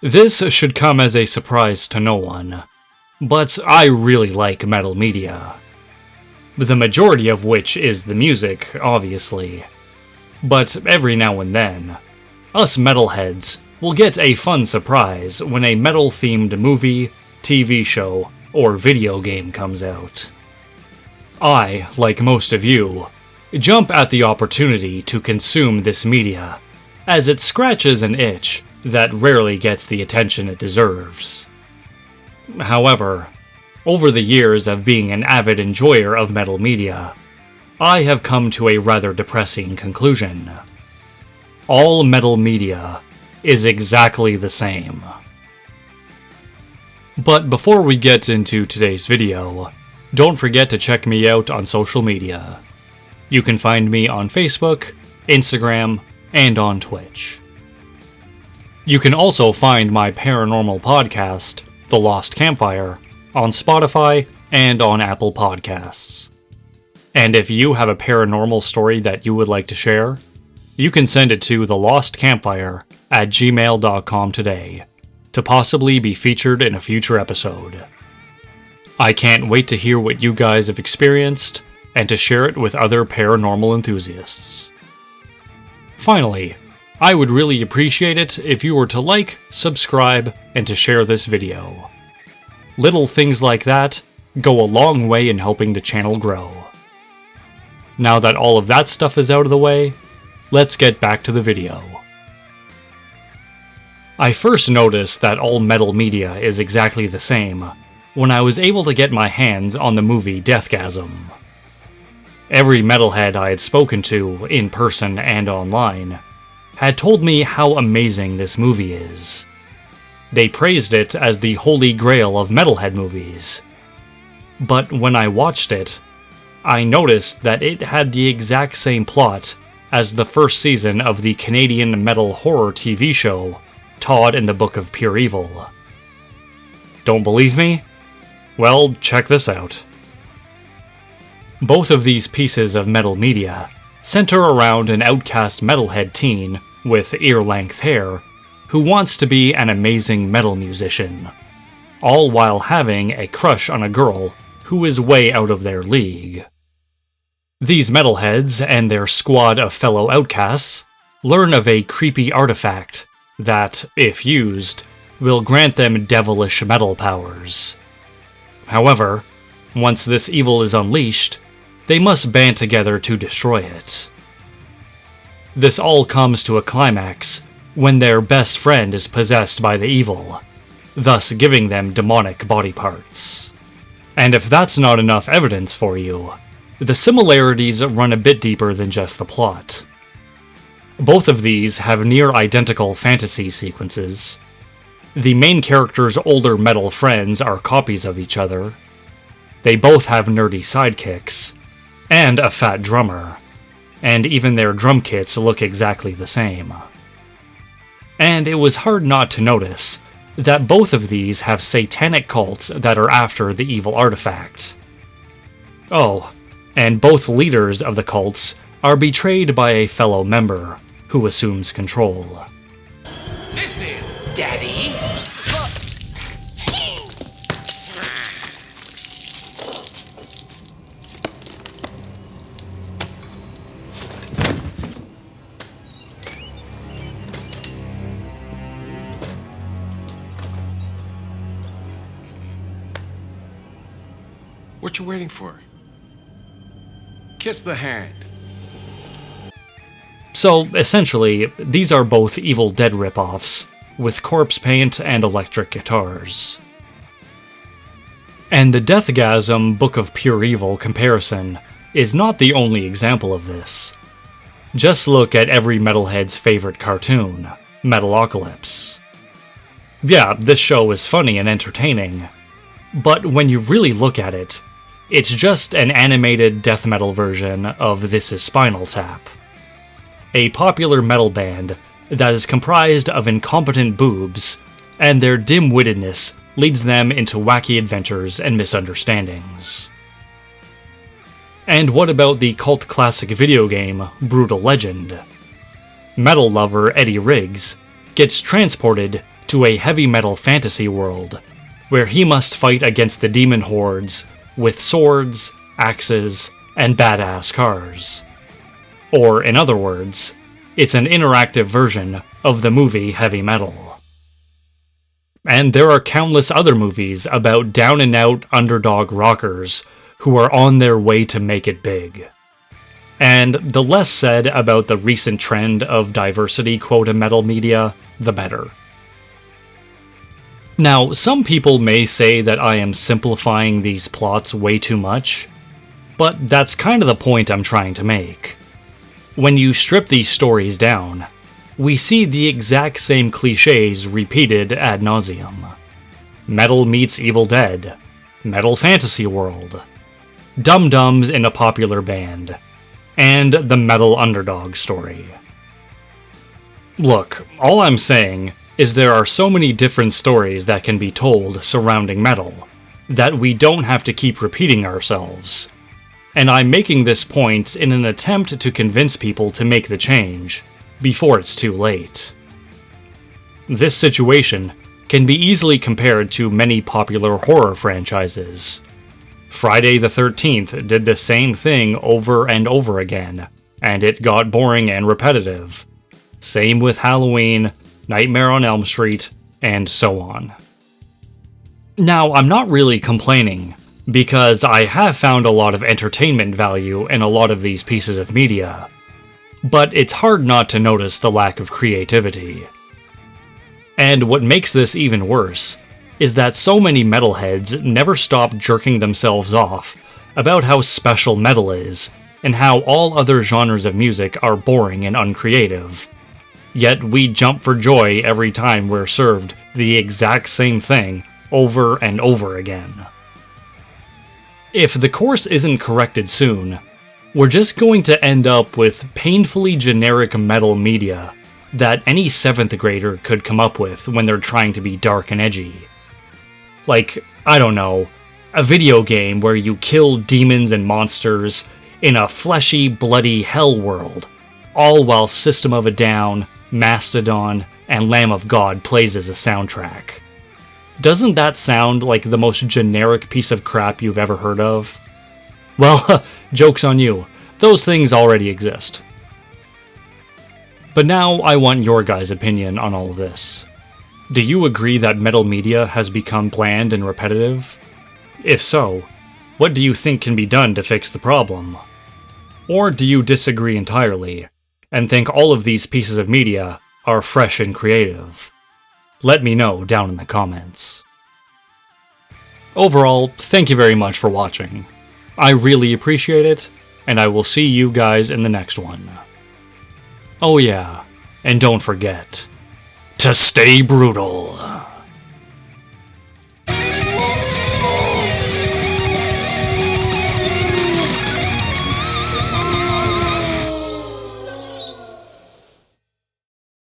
This should come as a surprise to no one, but I really like metal media. The majority of which is the music, obviously. But every now and then, us metalheads will get a fun surprise when a metal-themed movie, TV show, or video game comes out. I, like most of you, jump at the opportunity to consume this media, as it scratches an itch that rarely gets the attention it deserves. However, over the years of being an avid enjoyer of metal media, I have come to a rather depressing conclusion. All metal media is exactly the same. But before we get into today's video, don't forget to check me out on social media. You can find me on Facebook, Instagram, and on Twitch. You can also find my paranormal podcast, The Lost Campfire, on Spotify and on Apple Podcasts. And if you have a paranormal story that you would like to share, you can send it to thelostcampfire@gmail.com today, to possibly be featured in a future episode. I can't wait to hear what you guys have experienced, and to share it with other paranormal enthusiasts. Finally, I would really appreciate it if you were to like, subscribe, and to share this video. Little things like that go a long way in helping the channel grow. Now that all of that stuff is out of the way, let's get back to the video. I first noticed that all metal media is exactly the same when I was able to get my hands on the movie Deathgasm. Every metalhead I had spoken to, in person and online, had told me how amazing this movie is. They praised it as the holy grail of metalhead movies. But when I watched it, I noticed that it had the exact same plot as the first season of the Canadian metal horror TV show, Todd and the Book of Pure Evil. Don't believe me? Well, check this out. Both of these pieces of metal media center around an outcast metalhead teen with ear-length hair who wants to be an amazing metal musician, all while having a crush on a girl who is way out of their league. These metalheads and their squad of fellow outcasts learn of a creepy artifact that, if used, will grant them devilish metal powers. However, once this evil is unleashed, they must band together to destroy it. This all comes to a climax when their best friend is possessed by the evil, thus giving them demonic body parts. And if that's not enough evidence for you, the similarities run a bit deeper than just the plot. Both of these have near-identical fantasy sequences. The main character's older metal friends are copies of each other. They both have nerdy sidekicks, and a fat drummer, and even their drum kits look exactly the same. And it was hard not to notice that both of these have satanic cults that are after the evil artifact. Oh, and both leaders of the cults are betrayed by a fellow member who assumes control. This is Daddy. What you waiting for? Kiss the hand. So, essentially, these are both Evil Dead ripoffs, with corpse paint and electric guitars. And the Deathgasm Book of Pure Evil comparison is not the only example of this. Just look at every metalhead's favorite cartoon, Metalocalypse. Yeah, this show is funny and entertaining, but when you really look at it, it's just an animated death metal version of This Is Spinal Tap, a popular metal band that is comprised of incompetent boobs, and their dim-wittedness leads them into wacky adventures and misunderstandings. And what about the cult classic video game, Brutal Legend? Metal lover Eddie Riggs gets transported to a heavy metal fantasy world, where he must fight against the demon hordes with swords, axes, and badass cars. Or, in other words, it's an interactive version of the movie Heavy Metal. And there are countless other movies about down-and-out underdog rockers who are on their way to make it big. And the less said about the recent trend of diversity quota metal media, the better. Now, some people may say that I am simplifying these plots way too much, but that's kind of the point I'm trying to make. When you strip these stories down, we see the exact same cliches repeated ad nauseum. Metal meets Evil Dead, metal fantasy world, dum-dums in a popular band, and the metal underdog story. Look, all I'm saying is there are so many different stories that can be told surrounding metal that we don't have to keep repeating ourselves. And I'm making this point in an attempt to convince people to make the change before it's too late. This situation can be easily compared to many popular horror franchises. Friday the 13th did the same thing over and over again, and it got boring and repetitive. Same with Halloween, Nightmare on Elm Street, and so on. Now, I'm not really complaining, because I have found a lot of entertainment value in a lot of these pieces of media, but it's hard not to notice the lack of creativity. And what makes this even worse is that so many metalheads never stop jerking themselves off about how special metal is, and how all other genres of music are boring and uncreative. Yet we jump for joy every time we're served the exact same thing over and over again. If the course isn't corrected soon, we're just going to end up with painfully generic metal media that any 7th grader could come up with when they're trying to be dark and edgy. Like, I don't know, a video game where you kill demons and monsters in a fleshy, bloody hell world, all while System of a Down, Mastodon, and Lamb of God plays as a soundtrack. Doesn't that sound like the most generic piece of crap you've ever heard of? Well, joke's on you. Those things already exist. But now I want your guys' opinion on all of this. Do you agree that metal media has become bland and repetitive? If so, what do you think can be done to fix the problem? Or do you disagree entirely, and think all of these pieces of media are fresh and creative? Let me know down in the comments. Overall, thank you very much for watching. I really appreciate it, and I will see you guys in the next one. Oh yeah, and don't forget to stay brutal.